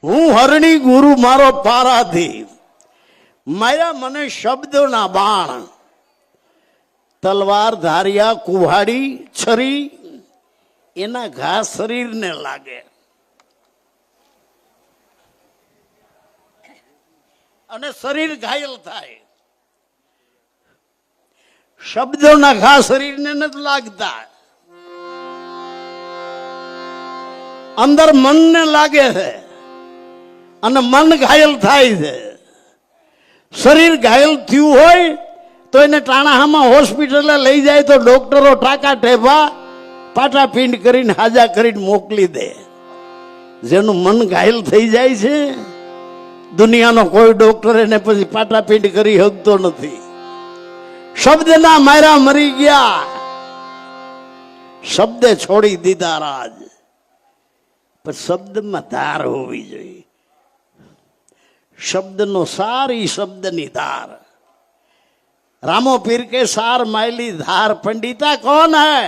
હું હરણી ગુરુ મારો પારાથી માર્યા મને શબ્દોના બાણ, તલવાર ધારિયા કુહાડી છરી એના ઘા શરીરને લાગે અને શરીર ઘાયલ થાય. શબ્દોના ઘા શરીરને નથી લાગતા, અંદર મનને લાગે છે અને મન ઘાયલ થાય છે. શરીર ઘાયલ થયું હોય તો એને ટાણાહામાં હોસ્પિટલે લઈ જાય તો ડોક્ટરો ટાકા ટેભા પાટાપીંડ કરીને હાજા કરીને મોકલી દે. જેનું મન ઘાયલ થઈ જાય છે દુનિયાનો કોઈ ડોક્ટર એને પછી પાટાપીંડ કરી શકતો નથી. શબ્દના મારા મરી ગયા, શબ્દે છોડી દીધા રાજ. પણ શબ્દમાં ધાર હોવી જોઈએ. શબ્દનો સાર ઈ શબ્દની ધાર. રામો પીર કે સાર માયલી ધાર પંડિતા કોણ હૈ?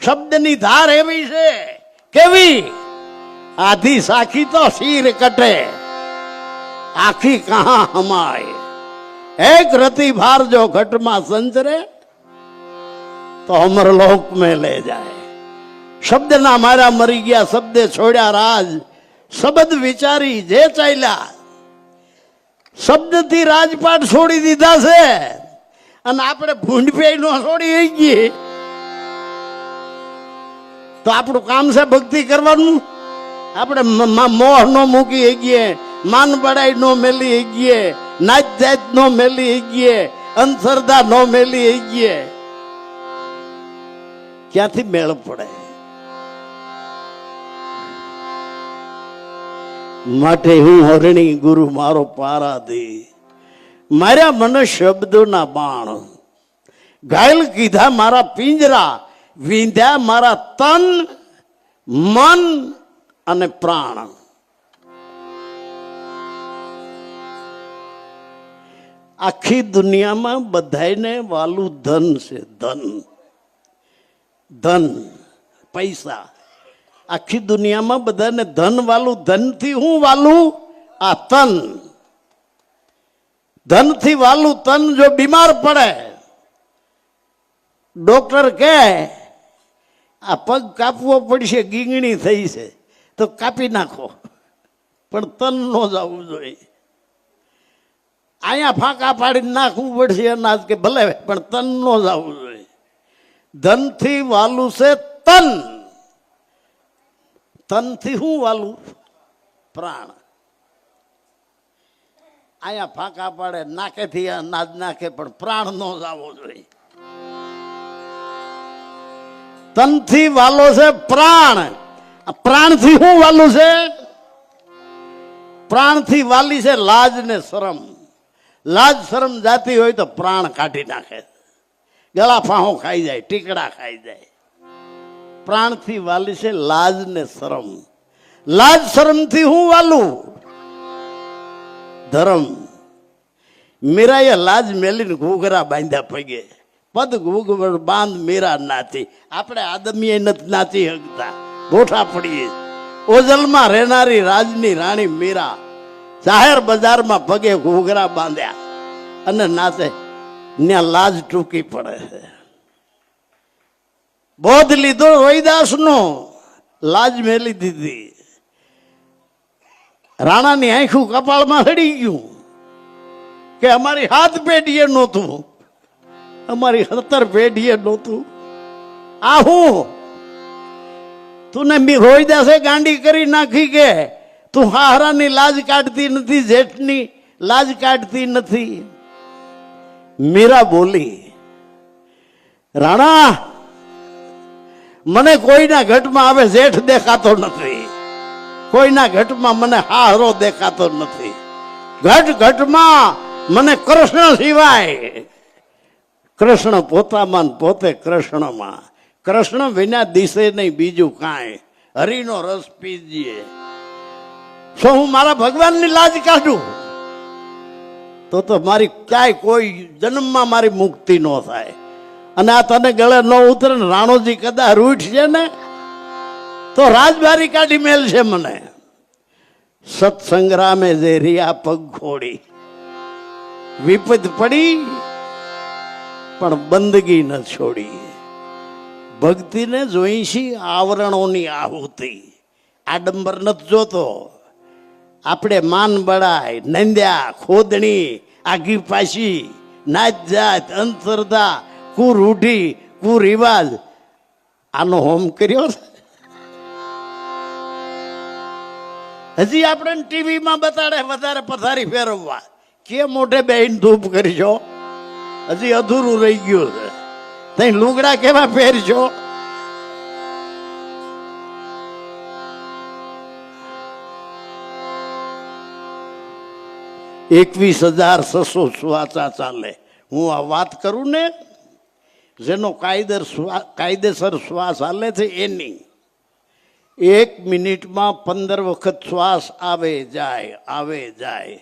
શબ્દની ધાર એવી છે. કેવી? આધી સાખી તો શીર કટે, આખી કહા હમાય. એક રતિ ભાર જો ઘટમાં સંચરે તો અમરલોક में ले જાય. શબ્દના મારા મરી ગયા, શબ્દે છોડ્યા રાજ. શબ્દ વિચારી જે ચાલ્યા, શબ્દથી રાજપાટ છોડી દીધા છે અને આપણે ભૂંડપેય નો છોડી ગઈ તો આપણું કામ છે ભક્તિ કરવાનું. આપણે મોહ નો મૂકી ગઈએ, માન બડાઈ નો મેલી ગઈએ, નાચ જાત નો મેલી ગઈએ, અંધશ્રદ્ધા નો મેલી ગઈએ. ક્યાંથી મેળ પડે? માટે હું હરણી ગુરુ મારો પારાથી માર્યા મને શબ્દોના બાણ. ઘાયલ કીધા મારા પિંજરા, વિંધ્યા મારા તન મન અને પ્રાણ. આખી દુનિયામાં બધાને વાલું ધન છે. ધન, ધન, પૈસા. આખી દુનિયામાં બધાને ધન વાલું. ધનથી હું વાલું? આ તન. ધનથી વાલું તન જો બીમાર પડે, ડોક્ટર કહે આ પગ કાપવો પડશે, ગીંગણી થઈ છે, તો કાપી નાખો, પણ તન નો જવું જોઈએ. અહીંયા ફાંકા પાડીને નાખવું પડશે અનાજ કે ભલે, પણ તન નો જવું જોઈએ. ધનથી વાલું છે તન, તનથી હું વાલું? પ્રાણ. અહીંયા ફાંકા પાડે નાકેથી અનાજ નાખે, પણ પ્રાણ નો જવો જોઈએ. તનથી વાલો છે પ્રાણ. પ્રાણથી હું વાલું છે? પ્રાણથી વાલી છે લાજ ને શરમ. લાજ શરમ જાતી હોય તો પ્રાણ કાઢી નાખે, ગળા ફાંહો ખાઈ જાય, ટીકડા ખાઈ જાય. પ્રાણથી વાલી છે લાજ ને શરમ. લાજ શરમથી હું વાલું? ધર્મ. મીરાએ લાજ મેલીને ઘૂઘરા બાંધ્યા પગે. પદ ઘૂઘર બાંધ મીરા નાચી. આપણે આદમીએ નથી નાચી શકતા, ગોઠા પડીએ. ઓજલમાં રહેનારી રાજની રાણી મીરા જાહેર બજારમાં પગે ઘૂઘરા બાંધ્યા અને નાચે. ત્યાં લાજ ટૂંકી પડે છે. બોધ લીધો રોહિદાસ નો, લાજ મેલી દીધી. રાણાની આંખું કપાળમાં સડી ગયું કે અમારી 7 પેઢીએ નહોતું, અમારી 17 પેઢીએ નહોતું. આ હું? તું ને રોહિદાસે ગાંડી કરી નાખી કે તું હાહરાની લાજ કાઢતી નથી, જેઠની લાજ કાઢતી નથી. મીરા બોલી, રાણા મને કોઈના ઘટમાં હવે જેઠ દેખાતો નથી, કોઈના ઘટમાં મને હાહરો દેખાતો નથી. ઘટ ઘટમાં મને કૃષ્ણ સિવાય. કૃષ્ણ પોતામાં પોતે કૃષ્ણમાં. કૃષ્ણ વિના દિશે નહીં બીજું કાંઈ. હરિનો રસ પીજીએ. શું હું મારા ભગવાનની લાજ કાઢું? તો મારી ક્યાંય કોઈ જન્મમાં મારી મુક્તિ ન થાય. અને આ તને ગળે ન ઉતરે ને રાણોજી કદાચ રૂઠ છે ને તો રાજબારી કાઢી મેલ છે મને. સત્સંગ્રામે જે રિયા પગ ખોડી, વિપત પડી પણ બંદગી ન છોડી. ભક્તિને જોઈ છી આવરણોની આહુતિ, આડંબર નથી જોતો. આપણે માન બળાય, નંદ્યા, ખોદણી, આગી પાછી, નાચ જાત, અંતરદા, કુરૂઢી, કુરિવાજ, આનો હોમ કર્યો. હજી આપણે ટીવીમાં બતાડે વધારે પથારી ફેરવવા, કે મોઢે બેહીને ધૂપ કરજો, હજી અધૂરું રહી ગયું છે. તઈ લુગડા કેવા પહેરજો. 21,600 શ્વાસા ચાલે. હું આ વાત કરું ને, જેનો કાયદેસર શ્વાસ હાલે છે એની 1 મિનિટમાં 15 વખત શ્વાસ આવે જાય, આવે જાય.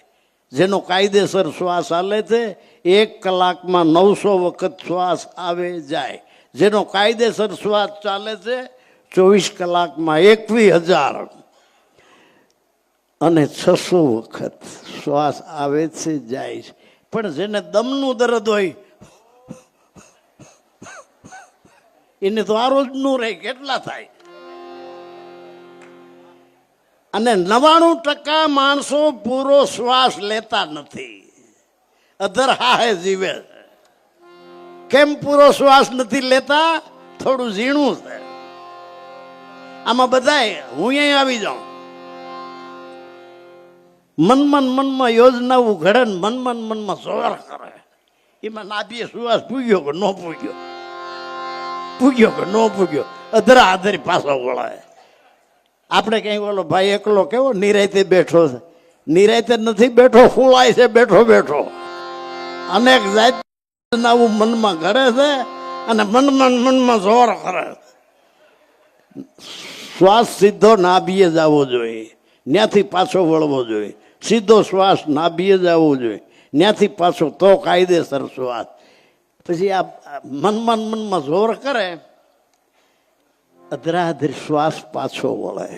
જેનો કાયદેસર શ્વાસ હાલે છે 1 કલાકમાં 900 વખત શ્વાસ આવે જાય. જેનો કાયદેસર શ્વાસ ચાલે છે 24 કલાકમાં 21,000 અને 600 વખત શ્વાસ આવે છે જાય છે. પણ જેને દમનું દર્દ હોય એને તો આ રોજનું રહે, કેટલા થાય? અને 99% માણસો પૂરો શ્વાસ લેતા નથી, અધર હાહે જીવે. કેમ પૂરો શ્વાસ નથી લેતા? થોડું ઝીણું છે આમાં. બધાય હું અહીં આવી જાઉં, મનમાં યોજનાઓ ઘડે, મનમાં જોર કરે. એમાં નાભીએ શ્વાસ પૂગ્યો કે ન પૂગ્યો, પૂગ્યો કે ન પૂગ્યો, અધરા આધરી પાછો વળાય. આપણે કઈ બોલો ભાઈ એકલો કેવો નિરાયતે બેઠો છે? નિરાયતે નથી બેઠો, ફૂલાય છે બેઠો બેઠો. અનેક જાત મનમાં ઘડે છે અને મનમાં જોર કરે. શ્વાસ સીધો નાભીએ જવો જોઈએ, ત્યાંથી પાછો વળવો જોઈએ. સીધો શ્વાસ નાભીએ જવો જોઈએ, ત્યાંથી પાછો, તો કાયદેસર શ્વાસ. પછી આ મનમાં જોર કરે, અધરાધર શ્વાસ પાછો વળે.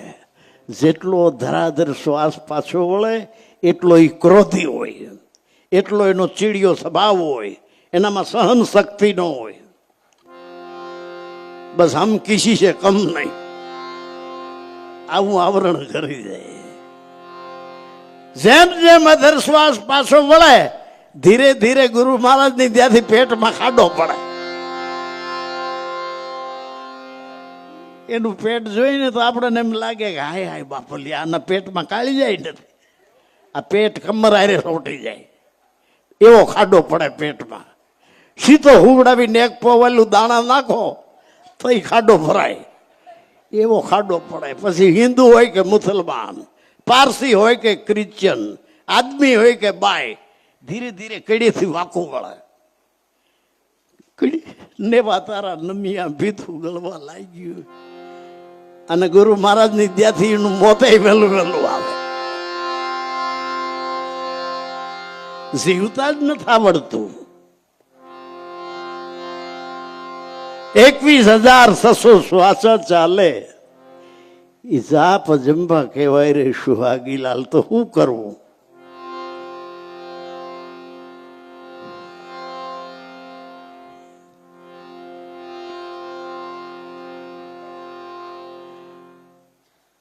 જેટલો ધરાધર શ્વાસ પાછો વળે એટલો એ ક્રોધી હોય, એટલો એનો ચીડિયો સ્વભાવ હોય, એનામાં સહન શક્તિ ન હોય. બસ હમ કિસી છે કમ નહીં, આવું આવરણ કરી જાય. જેમ જેમ અધર શ્વાસ પાછો વળે, ધીરે ધીરે ગુરુ મહારાજની ત્યાંથી પેટમાં ખાડો પડે. એનું પેટ જોઈને તો આપણને એમ લાગે કે હાય હાય બાપલી, આના પેટમાં કાળી જાય નથી, આ પેટ કમર આરે રોટી જાય, એવો ખાડો પડે પેટમાં. સીધો હુવડાવીને એક પવેલું દાણા નાખો તો એ ખાડો ભરાય, એવો ખાડો પડે. પછી હિન્દુ હોય કે મુસલમાન, પારસી હોય કે ક્રિશ્ચન, આદમી હોય કે બાય, ધીરે ધીરે કડીથી વાંકું વળે. કડી નેવા તારા નમિયા ભીથું ગળવા લાગ્યું. અને ગુરુ મહારાજની ત્યાંથી એનું મોતે વહેલું વહેલું આવે. જીવતા જ નથી આવડતું. 21,600 શ્વાસ ચાલે. એ જાપ જંબા કહેવાય રે સુહાગીલાલ. તો શું કરવું?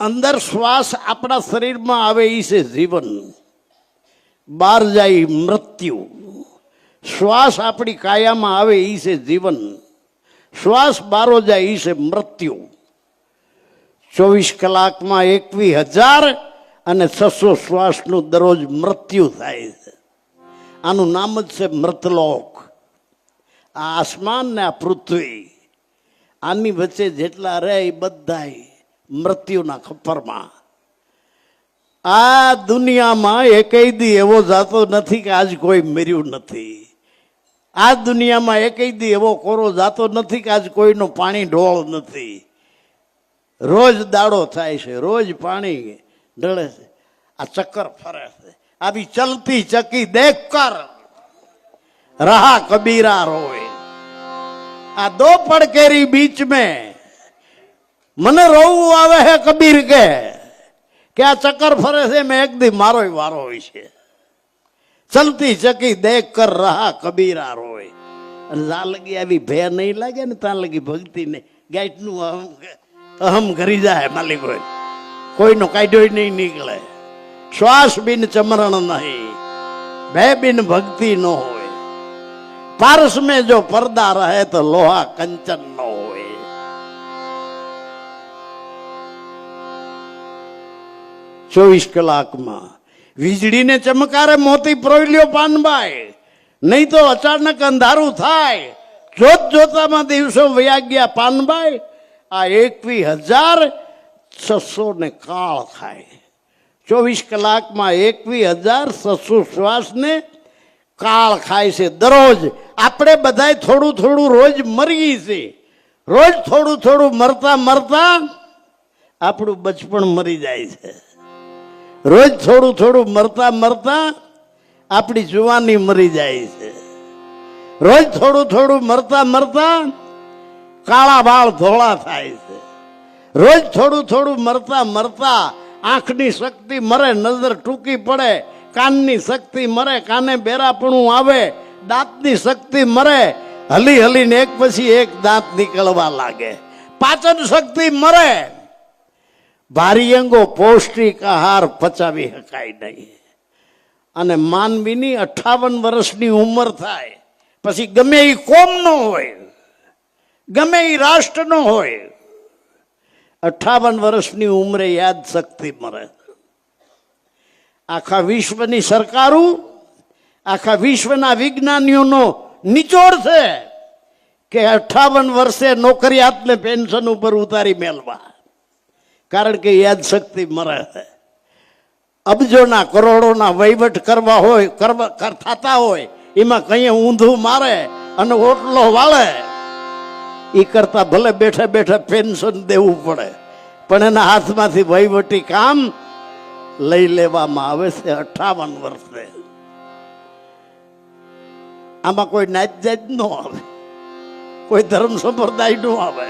અંદર શ્વાસ આપણા શરીરમાં આવે એ છે જીવન, બહાર જાય મૃત્યુ. શ્વાસ આપણી કાયામાં આવે એ છે જીવન, શ્વાસ બારો જાય એ છે મૃત્યુ. 24 કલાકમાં 21,000 અને 600 શ્વાસનું દરરોજ મૃત્યુ થાય છે. આનું નામ જ છે મૃતલોક. આ આસમાન ને આ પૃથ્વી, આની વચ્ચે જેટલા રહે એ બધાય મૃત્યુના ખપ્પરમાં. આ દુનિયામાં એકેય દી એવો જાતો નથી કે આજ કોઈ મર્યું નથી. આ દુનિયામાં એકેય દી એવો કોરો જાતો નથી કે આજ કોઈનું પાણી ઢોળ નથી. રોજ દાડો થાય છે, રોજ પાણી ઢળે છે, આ ચક્કર ફરે છે. આવી ચલતી ચકી દેખ કર રહા કબીરા રોય. આ દો પડકેરી બીચ મેં મને રોવું આવે હે કબીર કે કે આ ચક્કર ફરે છે મેં એક દી મારો વારો હોય છે. ચલતી ચકી દેખ કર રહા કબીરા રોય. અને જા લગી આવી ભે નહીં લાગે ને ત્યાં લગી ભક્તિ નહીં. ગાઈટનું અહમ ઘરી જાય માલિક હોય, કોઈનો કાઢ્યો નહીં નીકળે. શ્વાસ બિન ચમરણ નહીં, બે બિન ભક્તિ ન હોય. પારસ में જો પડદા રહે તો લોહા કંચન ન હોય. ચોવીસ કલાકમાં વીજળીને ચમકારે મોતી પ્રોયલ્યો પાનબાઈ, નહીં તો અચાનક અંધારું થાય. જોત જોતામાં દિવસો વયા ગયા પાનબાઈ. આ 21,600 ને કાળ ખાય. 24 કલાકમાં 21,600 શ્વાસને કાળ ખાય છે દરરોજ. આપણે બધાય થોડું થોડું રોજ મરીએ છીએ. રોજ થોડું થોડું મરતા મરતા આપણું બચપણ મરી જાય છે. રોજ થોડું થોડું મરતા મરતા આપણી જુવાની મરી જાય છે. રોજ થોડું થોડું મરતા મરતા કાળા વાળ ધોળા થાય છે. રોજ થોડું થોડું મરતા મરતા આંખની શક્તિ મરે, નજર ટૂંકી પડે. કાનની શક્તિ મરે, કાને બેરાપણું આવે. દાંતની શક્તિ મરે, હલી હલીને એક પછી એક દાંત નીકળવા લાગે. પાચન શક્તિ મરે. ભારી અંગો પૌષ્ટિક આહાર પચાવી શકાય નહીં. અને માનવીની 58 વર્ષની ઉંમર થાય પછી ગમે એ કોમનો હોય, ગમે એ રાષ્ટ્રનો હોય, 58 વર્ષની ઉંમરે યાદ શક્તિ મરે. આખા વિશ્વની સરકારો, આખા વિશ્વના વિજ્ઞાનીઓનો નિચોડ છે કે 58 વર્ષે નોકરિયાતને પેન્શન ઉપર ઉતારી મેળવા. કારણ કે યાદ શક્તિ મરે છે. અબજોના કરોડોના વહીવટ કરવા હોય, થતા હોય, એમાં કઈ ઊંધું મારે અને ઓટલો વાળે એ કરતા ભલે બેઠા બેઠા પેન્શન દેવું પડે, પણ એના હાથમાંથી વહીવટી કામ લઈ લેવામાં આવે છે 58 વર્ષે. આમાં કોઈ નાત જાત ન આવે, કોઈ ધર્મ સંપ્રદાય ન આવે.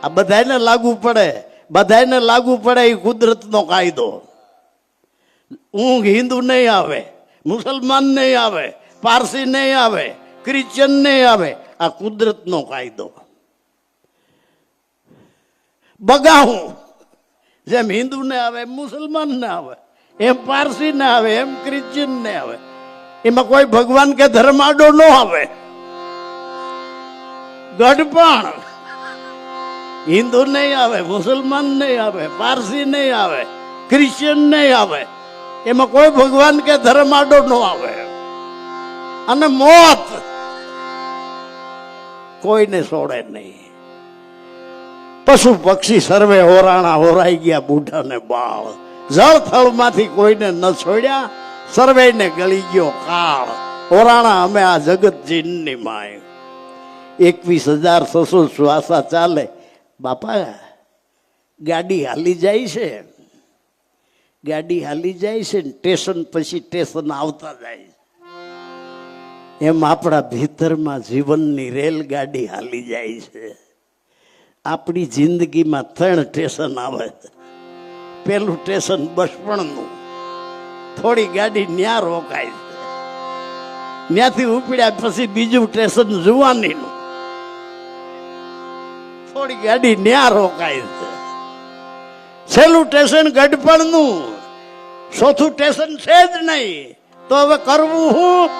આ બધાને લાગુ પડે, બધાને લાગુ પડે એ કુદરતનો કાયદો. ઊંઘ હિન્દુ નહીં આવે, મુસલમાન નહીં આવે, પારસી નહીં આવે, ક્રિશ્ચન નહીં આવે. આ કુદરતનો કાયદો. બગાહું જેમ હિન્દુ ને આવે, મુસલમાન ને આવે, એમ પારસી ને આવે, એમ ક્રિશ્ચિયન ને આવે. એમાં કોઈ ભગવાન કે ધર્મ આડો ન આવે. ગઢપણ હિન્દુ નહીં આવે, મુસલમાન નહીં આવે, પારસી નહીં આવે, ક્રિશ્ચિયન નહીં આવે. એમાં કોઈ ભગવાન કે ધર્મ આડો ન આવે. અને મોત કોઈને છોડે નહીં. પશુ પક્ષી સર્વે હોરાણા હોરાઈ ગયા, બુઢા ને બાળ. જળ થળમાંથી કોઈને ન છોડ્યા, સર્વેને ગળી ગયો કાળ. હોરાણા અમે આ જગત જીનની માય. 21,600 શ્વાસા ચાલે. બાપા ગાડી હાલી જાય છે, ગાડી હાલી જાય છે, સ્ટેશન પછી સ્ટેશન આવતા જાય. એમ આપણા ભીતરમાં જીવનની રેલગાડી હાલી જાય છે. આપણી જિંદગીમાં 3 સ્ટેશન આવે. પેલું સ્ટેશન બચપણનું, થોડી ગાડી ન્યા રોકાય છે. ત્યાંથી ઉપડ્યા પછી બીજું સ્ટેશન જુવાનીનું, થોડી ગાડી ન્યા રોકાય છે. છેલ્લું સ્ટેશન ગઢપણનું, ચોથું સ્ટેશન છે જ નહીં. તો હવે કરવું હું?